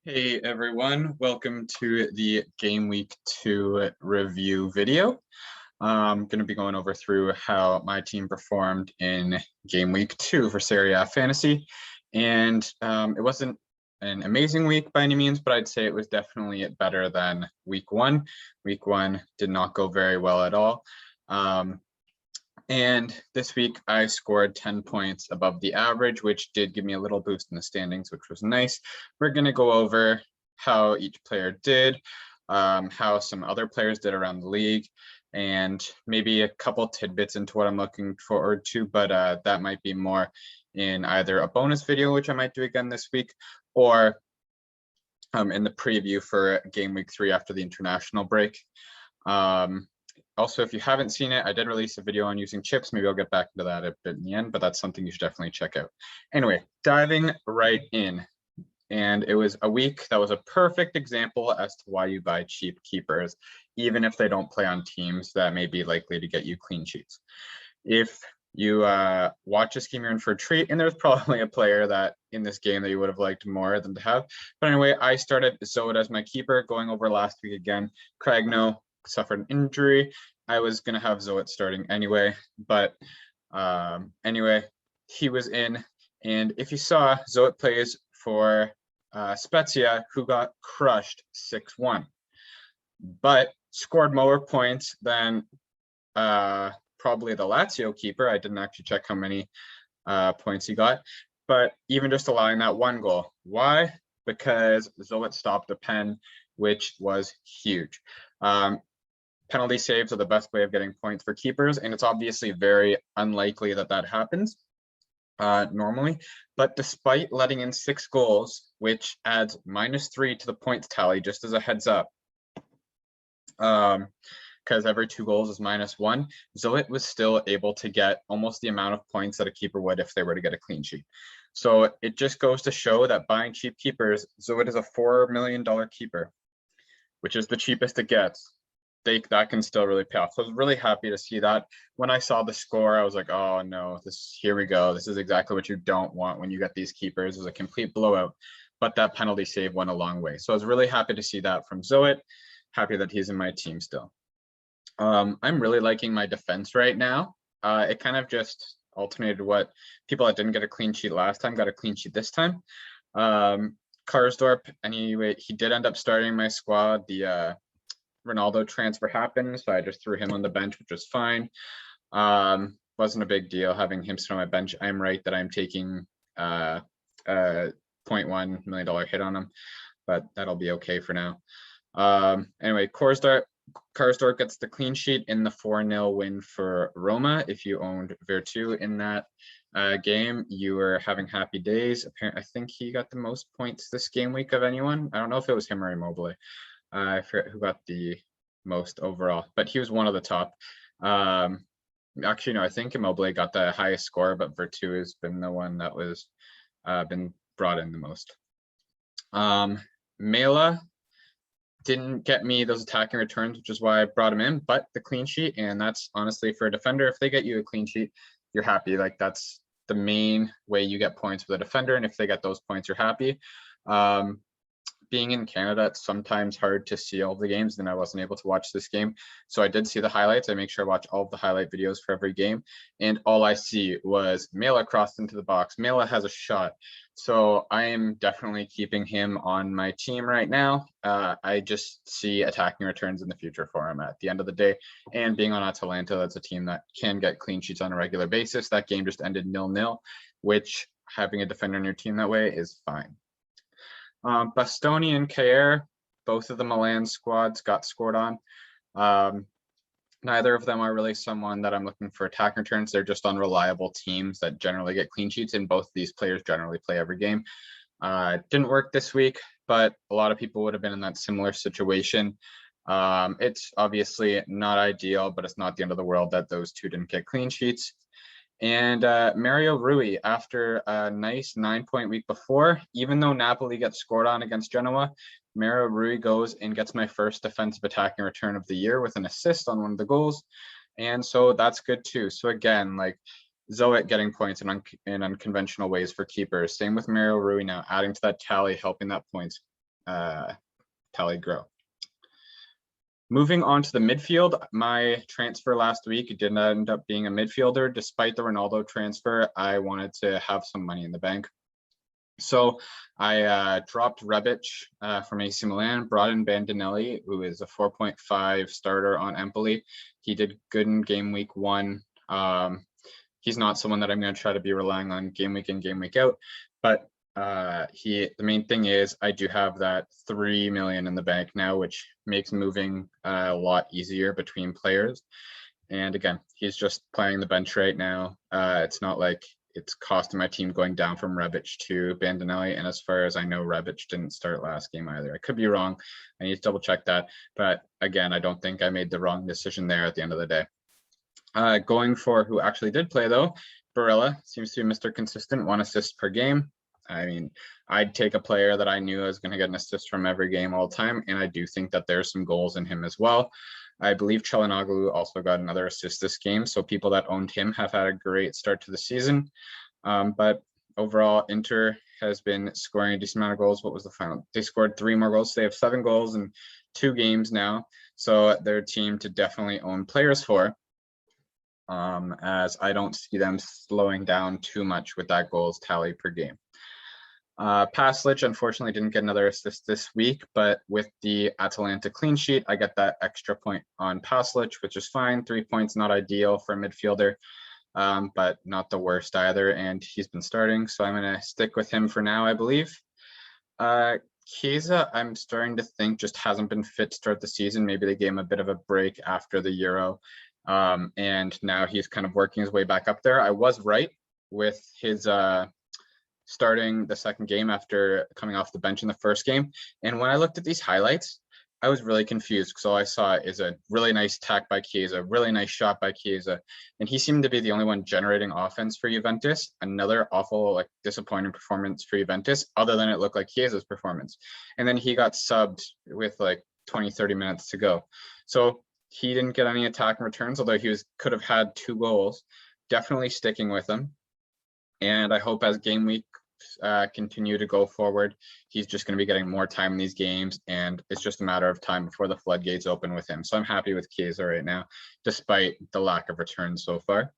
Hey everyone, welcome to the Game Week 2 review video. I'm going to be going through how my team performed in Game Week 2 for Serie A Fantasy. And it wasn't an amazing week by any means, but I'd say it was definitely better than Week 1. Week 1 did not go very well at all. And this week I scored 10 points above the average, which did give me a little boost in the standings, which was nice. We're going to go over how each player did, how some other players did around the league, and maybe a couple tidbits into what I'm looking forward to, but that might be more in either a bonus video, which I might do again this week, or in the preview for Game Week 3 after the international break. Also, if you haven't seen it, I did release a video on using chips. Maybe I'll get back into that a bit in the end, but that's something you should definitely check out. Anyway, diving right in. And it was a week that was a perfect example as to why you buy cheap keepers, even if they don't play on teams that may be likely to get you clean sheets. If you watch this game, you're in for a treat, and there's probably a player that in this game that you would have liked more than to have. But anyway, I started Zoet as my keeper, going over last week again. Cragno suffered an injury. I was going to have Zoet starting anyway, but anyway, he was in. And if you saw, Zoet plays for Spezia, who got crushed 6-1, but scored more points than probably the Lazio keeper. I didn't actually check how many points he got, but even just allowing that one goal. Why? Because Zoet stopped a pen, which was huge. Penalty saves are the best way of getting points for keepers, and it's obviously very unlikely that that happens normally. But despite letting in 6 goals, which adds -3 to the points tally, just as a heads up, because every 2 goals is -1, Zoet was still able to get almost the amount of points that a keeper would if they were to get a clean sheet. So it just goes to show that buying cheap keepers, Zoet is a $4 million keeper, which is the cheapest it gets. That can still really pay off. So I was really happy to see that. When I saw the score, I was like, oh no, here we go. This is exactly what you don't want when you get these keepers, is a complete blowout. But that penalty save went a long way. So I was really happy to see that from Zoet. Happy that he's in my team still. I'm really liking my defense right now. It kind of just alternated what people that didn't get a clean sheet last time got a clean sheet this time. Karsdorp, anyway, he did end up starting my squad. The Ronaldo transfer happened, so I just threw him on the bench, which was fine. Wasn't a big deal having him sit on my bench. I'm right that I'm taking a $0.1 million hit on him, but that'll be okay for now. Anyway, Karsdorp gets the clean sheet in the 4-0 win for Roma. If you owned Virtu in that game, you were having happy days. Apparently, I think he got the most points this game week of anyone. I don't know if it was him or Immobile. I forget who got the most overall, but he was one of the top. Actually, no, I think Immobile got the highest score, but Virtu has been the one that was been brought in the most. Mela didn't get me those attacking returns, which is why I brought him in, but the clean sheet, and that's honestly for a defender, if they get you a clean sheet, you're happy. Like, that's the main way you get points with a defender, and if they get those points, you're happy. Being in Canada, it's sometimes hard to see all the games, and I wasn't able to watch this game. So I did see the highlights. I make sure I watch all of the highlight videos for every game. And all I see was Mela crossed into the box. Mela has a shot. So I am definitely keeping him on my team right now. I just see attacking returns in the future for him at the end of the day. And being on Atalanta, that's a team that can get clean sheets on a regular basis. That game just ended 0-0, which having a defender on your team that way is fine. Bastoni and Kair, both of the Milan squads got scored on. Neither of them are really someone that I'm looking for attack returns. They're just unreliable teams that generally get clean sheets, and both of these players generally play every game. It didn't work this week, but a lot of people would have been in that similar situation. It's obviously not ideal, but it's not the end of the world that those two didn't get clean sheets. And Mario Rui, after a nice 9-point week before, even though Napoli gets scored on against Genoa, Mario Rui goes and gets my first defensive attacking return of the year with an assist on one of the goals. And so that's good too. So again, like, Zoet getting points in unconventional ways for keepers. Same with Mario Rui now, adding to that tally, helping that points. tally grow. Moving on to the midfield, my transfer last week did not end up being a midfielder. Despite the Ronaldo transfer, I wanted to have some money in the bank. So I dropped Rebic from AC Milan, brought in Bandinelli, who is a 4.5 starter on Empoli. He did good in game week 1. He's not someone that I'm going to try to be relying on game week in, game week out, but the main thing is I do have that 3 million in the bank now, which makes moving a lot easier between players. And again, he's just playing the bench right now. It's not like it's costing my team going down from Rebic to Bandinelli. And as far as I know, Rebic didn't start last game either. I could be wrong. I need to double check that. But again, I don't think I made the wrong decision there at the end of the day. Going for who actually did play though, Barella seems to be Mr. Consistent, 1 assist per game. I mean, I'd take a player that I knew I was going to get an assist from every game all the time, and I do think that there's some goals in him as well. I believe Çalhanoğlu also got another assist this game, so people that owned him have had a great start to the season. But overall, Inter has been scoring a decent amount of goals. What was the final? They scored 3 more goals. So they have 7 goals in 2 games now, so they're a team to definitely own players for. As I don't see them slowing down too much with that goals tally per game. Paslic unfortunately didn't get another assist this week, but with the Atalanta clean sheet, I get that extra point on Paslic, which is fine. 3 points, not ideal for a midfielder, but not the worst either. And he's been starting, so I'm going to stick with him for now, I believe. Chiesa, I'm starting to think just hasn't been fit to start the season. Maybe they gave him a bit of a break after the Euro. And now he's kind of working his way back up there. I was right with his starting the second game after coming off the bench in the first game. And when I looked at these highlights, I was really confused because all I saw is a really nice attack by Chiesa, really nice shot by Chiesa. And he seemed to be the only one generating offense for Juventus. Another awful, like disappointing performance for Juventus, other than it looked like Chiesa's performance. And then he got subbed with like 20, 30 minutes to go. So he didn't get any attacking returns, although he could have had 2 goals. Definitely sticking with him. And I hope as game week continue to go forward, he's just going to be getting more time in these games, and it's just a matter of time before the floodgates open with him. So I'm happy with Chiesa right now, despite the lack of returns so far.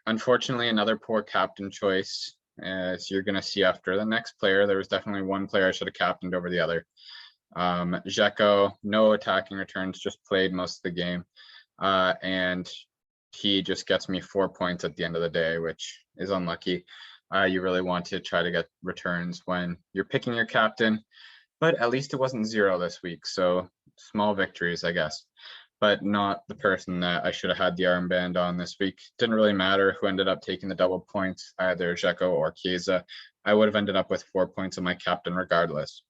Unfortunately, another poor captain choice, as you're going to see after the next player. There was definitely one player I should have captained over the other. Dzeko, no attacking returns, just played most of the game. And he just gets me 4 points at the end of the day, which is unlucky. You really want to try to get returns when you're picking your captain, but at least it wasn't 0 this week. So small victories, I guess, but not the person that I should have had the armband on this week. Didn't really matter who ended up taking the double points, either Dzeko or Chiesa. I would have ended up with 4 points on my captain regardless.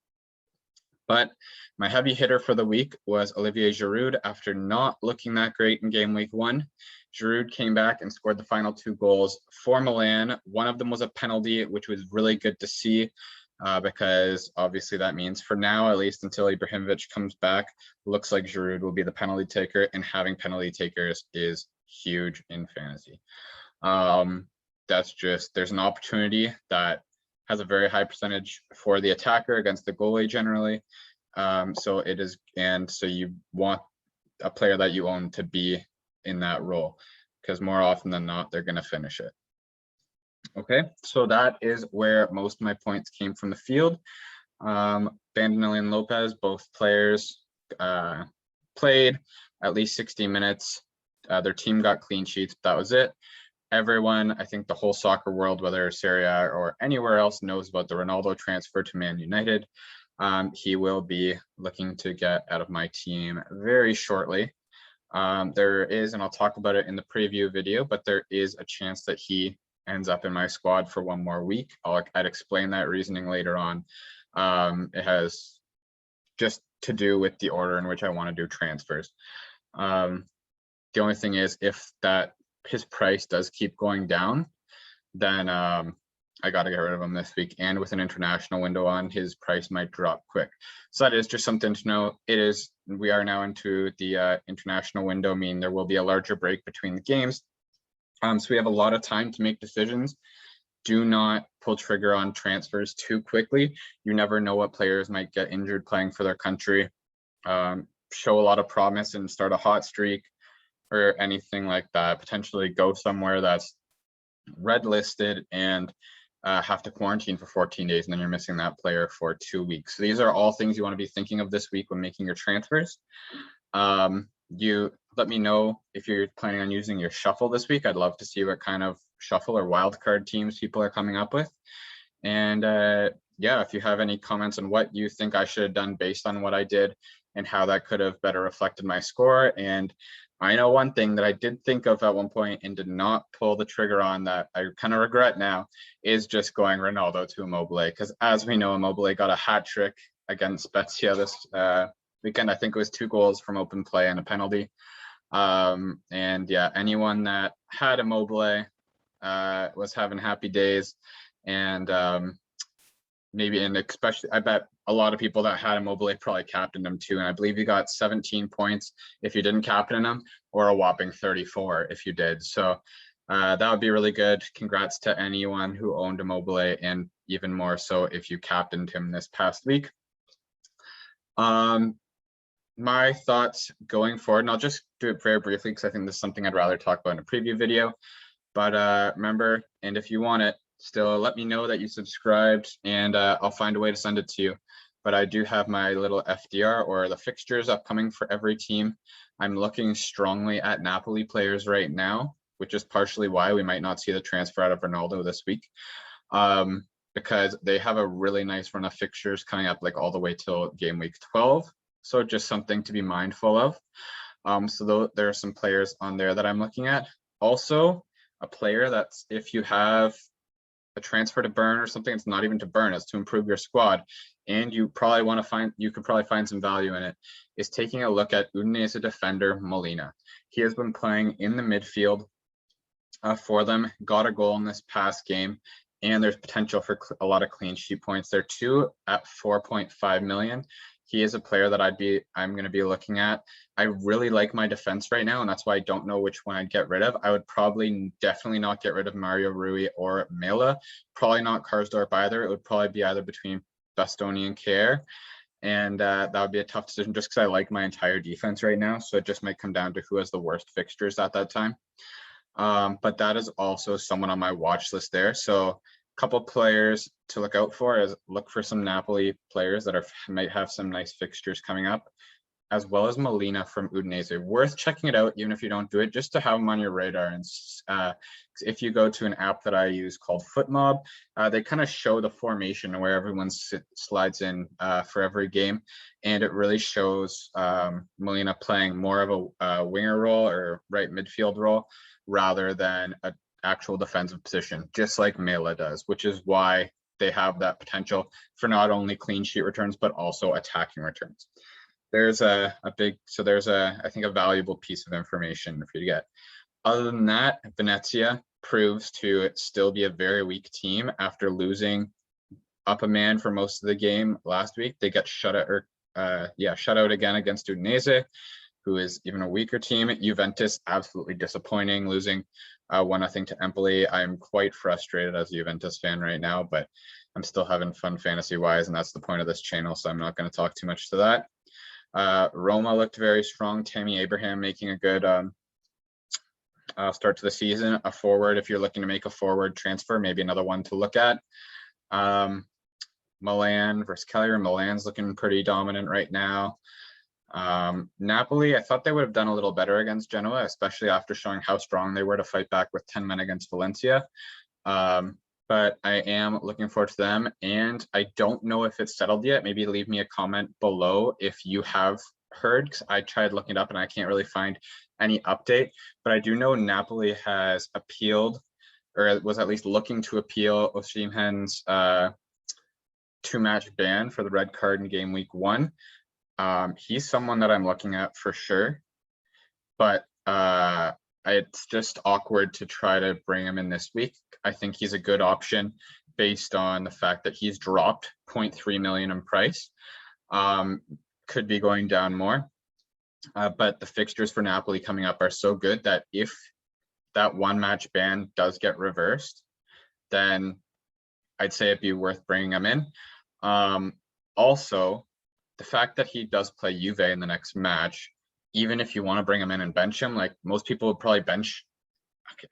But my heavy hitter for the week was Olivier Giroud. After not looking that great in game week 1, Giroud came back and scored the final 2 goals for Milan. One of them was a penalty, which was really good to see because obviously that means for now, at least until Ibrahimovic comes back, looks like Giroud will be the penalty taker, and having penalty takers is huge in fantasy. That's just, there's an opportunity that has a very high percentage for the attacker against the goalie generally. So it is, and so you want a player that you own to be in that role, because more often than not, they're going to finish it. Okay, so that is where most of my points came from the field. Bandinelli and Lopez, both players played at least 60 minutes. Their team got clean sheets, but that was it. Everyone, I think the whole soccer world, whether Serie A or anywhere else, knows about the Ronaldo transfer to Man United. He will be looking to get out of my team very shortly. There is, and I'll talk about it in the preview video, but there is a chance that he ends up in my squad for 1 more week. I'd explain that reasoning later on. It has just to do with the order in which I want to do transfers. The only thing is, if his price does keep going down, then I got to get rid of him this week. And with an international window on, his price might drop quick. So that is just something to know. We are now into the international window, meaning there will be a larger break between the games. So we have a lot of time to make decisions. Do not pull trigger on transfers too quickly. You never know what players might get injured playing for their country, show a lot of promise and start a hot streak or anything like that, potentially go somewhere that's red listed and have to quarantine for 14 days, and then you're missing that player for 2 weeks. So these are all things you want to be thinking of this week when making your transfers. You let me know if you're planning on using your shuffle this week. I'd love to see what kind of shuffle or wildcard teams people are coming up with. And yeah, if you have any comments on what you think I should have done based on what I did and how that could have better reflected my score. And I know one thing that I did think of at one point and did not pull the trigger on that I kind of regret now is just going Ronaldo to Immobile, because as we know, Immobile got a hat trick against Spezia this weekend. I think it was 2 goals from open play and a penalty. And yeah, anyone that had Immobile was having happy days. And maybe, and especially, I bet a lot of people that had Immobile probably captained him too. And I believe you got 17 points if you didn't captain him, or a whopping 34 if you did. So that would be really good. Congrats to anyone who owned Immobile, and even more so if you captained him this past week. My thoughts going forward, and I'll just do it very briefly because I think this is something I'd rather talk about in a preview video. But remember, and if you want it, still let me know that you subscribed, and I'll find a way to send it to you. But I do have my little FDR, or the fixtures, upcoming for every team. I'm looking strongly at Napoli players right now, which is partially why we might not see the transfer out of Ronaldo this week, because they have a really nice run of fixtures coming up, like all the way till game week 12. So just something to be mindful of. So there are some players on there that I'm looking at. Also, a player that's, if you have a transfer to burn or something, it's not even to burn, it's to improve your squad, and you probably want to find, you could probably find some value in it, is taking a look at Udinese defender Molina. He has been playing in the midfield for them, got a goal in this past game, and there's potential for a lot of clean sheet points. They're 2 at 4.5 million. He is a player that I'm going to be looking at. I really like my defense right now, and that's why I don't know which one I'd get rid of. I would probably definitely not get rid of Mario Rui or Mela. Probably not Karsdorp either. It would probably be either between Bastoni and Kjaer. And that would be a tough decision just because I like my entire defense right now. So it just might come down to who has the worst fixtures at that time. But that is also someone on my watch list there. So couple players to look out for is look for some Napoli players that might have some nice fixtures coming up, as well as Molina from Udinese. Worth checking it out, even if you don't do it, just to have them on your radar. And if you go to an app that I use called FootMob, they kind of show the formation where everyone slides in for every game, and it really shows Molina playing more of a winger role or right midfield role rather than a actual defensive position, just like Mela does, which is why they have that potential for not only clean sheet returns, but also attacking returns. There's I think a valuable piece of information for you to get. Other than that, Venezia proves to still be a very weak team after losing up a man for most of the game last week. They got shut out again against Udinese, who is even a weaker team. Juventus, absolutely disappointing, losing 1-0 to Empoli. I'm quite frustrated as a Juventus fan right now, but I'm still having fun fantasy-wise, and that's the point of this channel, so I'm not going to talk too much to that. Roma looked very strong. Tammy Abraham making a good start to the season. A forward, if you're looking to make a forward transfer, maybe another one to look at. Milan versus Cagliari. Milan's looking pretty dominant right now. Napoli, I thought they would have done a little better against Genoa, especially after showing how strong they were to fight back with 10 men against Valencia. But I am looking forward to them, and I don't know if it's settled yet. Maybe leave me a comment below if you have heard, because I tried looking it up and I can't really find any update. But I do know Napoli has appealed, or was at least looking to appeal, Osimhen's 2-match ban for the red card in game week 1. He's someone that I'm looking at for sure, but it's just awkward to try to bring him in this week. I think he's a good option based on the fact that he's dropped 0.3 million in price. Could be going down more, but the fixtures for Napoli coming up are so good that if that 1-match ban does get reversed, then I'd say it'd be worth bringing him in. Also, the fact that he does play Juve in the next match, even if you want to bring him in and bench him, like most people would probably bench.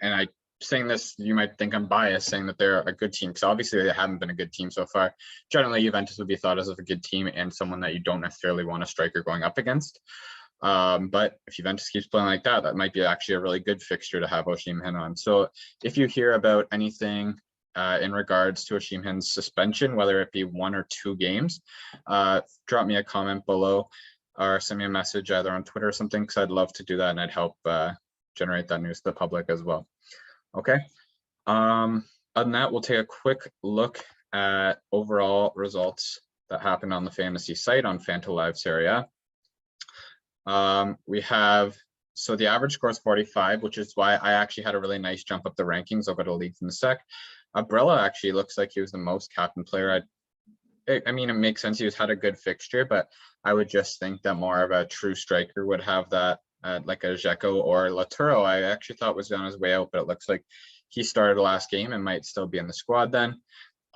And I saying this, you might think I'm biased saying that they're a good team, because obviously they haven't been a good team so far. Generally, Juventus would be thought as a good team and someone that you don't necessarily want a striker going up against. But if Juventus keeps playing like that, that might be actually a really good fixture to have Osimhen on. So if you hear about anything in regards to Osimhen's suspension, whether it be 1 or 2 games, drop me a comment below or send me a message either on Twitter or something, because I'd love to do that and I'd help generate that news to the public as well. Okay. Other than that, we'll take a quick look at overall results that happened on the fantasy site on Fantalive Serie A. We have, so the average score is 45, which is why I actually had a really nice jump up the rankings. I'll go to leagues in a sec. Abrella actually looks like he was the most captain player. I mean, it makes sense. He had a good fixture, but I would just think that more of a true striker would have that, like a Dzeko or Laturo. I actually thought was on his way out, but it looks like he started last game and might still be in the squad then.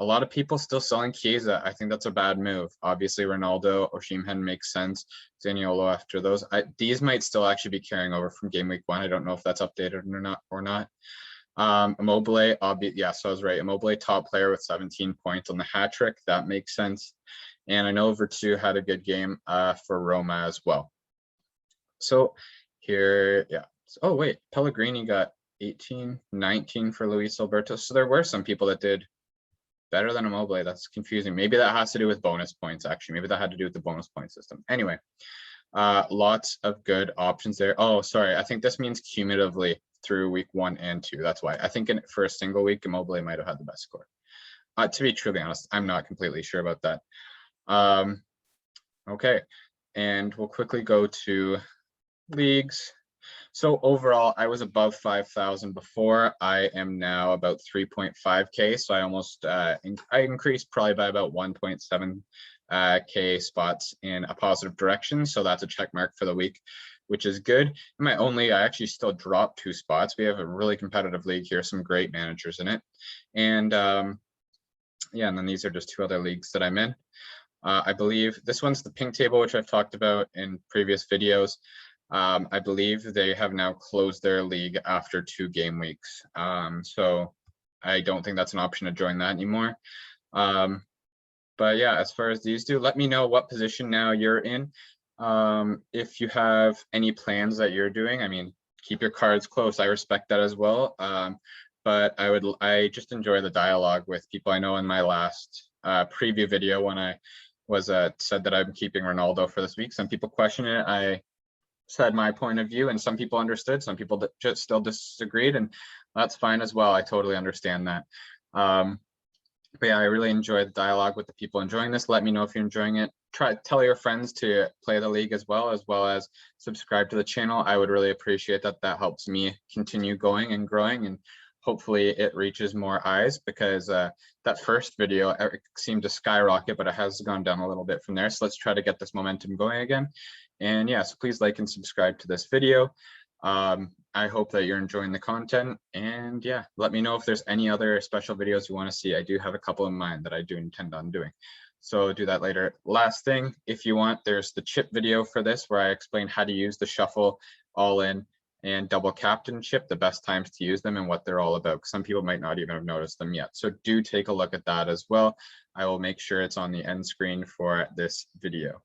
A lot of people still selling Chiesa. I think that's a bad move. Obviously, Ronaldo, Osimhen makes sense. Zaniolo after those. These might still actually be carrying over from game week 1. I don't know if that's updated or not. Immobile, yeah, so I was right. Immobile, top player with 17 points on the hat trick. That makes sense. And I know Vertu had a good game for Roma as well. So here, yeah. Oh, wait, Pellegrini got 18, 19 for Luis Alberto. So there were some people that did better than Immobile. That's confusing. Maybe that has to do with bonus points, actually. Maybe that had to do with the bonus point system. Anyway, lots of good options there. Oh, sorry. I think this means cumulatively through week 1 and 2. That's why. I think for a single week, Immobile might have had the best score. To be truly honest, I'm not completely sure about that. Okay, and we'll quickly go to leagues. So overall, I was above 5,000 before. I am now about 3.5K. So I almost, I increased probably by about 1.7K spots in a positive direction. So that's a check mark for the week, which is good. I actually still dropped 2 spots. We have a really competitive league here, some great managers in it. And yeah, and then these are just 2 other leagues that I'm in. I believe this one's the pink table, which I've talked about in previous videos. I believe they have now closed their league after 2 game weeks. So I don't think that's an option to join that anymore. But yeah, as far as these do, let me know what position now you're in. If you have any plans that you're doing, I mean, keep your cards close. I respect that as well. But I just enjoy the dialogue with people. I know in my last preview video when I was said that I'm keeping Ronaldo for this week, some people questioned it. I said my point of view and some people understood, some people just still disagreed, and that's fine as well. I totally understand that. But yeah, I really enjoy the dialogue with the people enjoying this. Let me know if you're enjoying it. Tell your friends to play the league as well as subscribe to the channel. I would really appreciate that. That helps me continue going and growing, and hopefully it reaches more eyes, because that first video seemed to skyrocket, but it has gone down a little bit from there. So let's try to get this momentum going again. And yeah, so please like and subscribe to this video. I hope that you're enjoying the content, and yeah, let me know if there's any other special videos you want to see. I do have a couple in mind that I do intend on doing, so do that later. Last thing, if you want, there's the chip video for this where I explain how to use the shuffle, all in, and double captain chip, the best times to use them and what they're all about. Some people might not even have noticed them yet, so do take a look at that as well. I will make sure it's on the end screen for this video.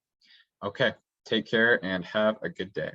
Okay, take care and have a good day.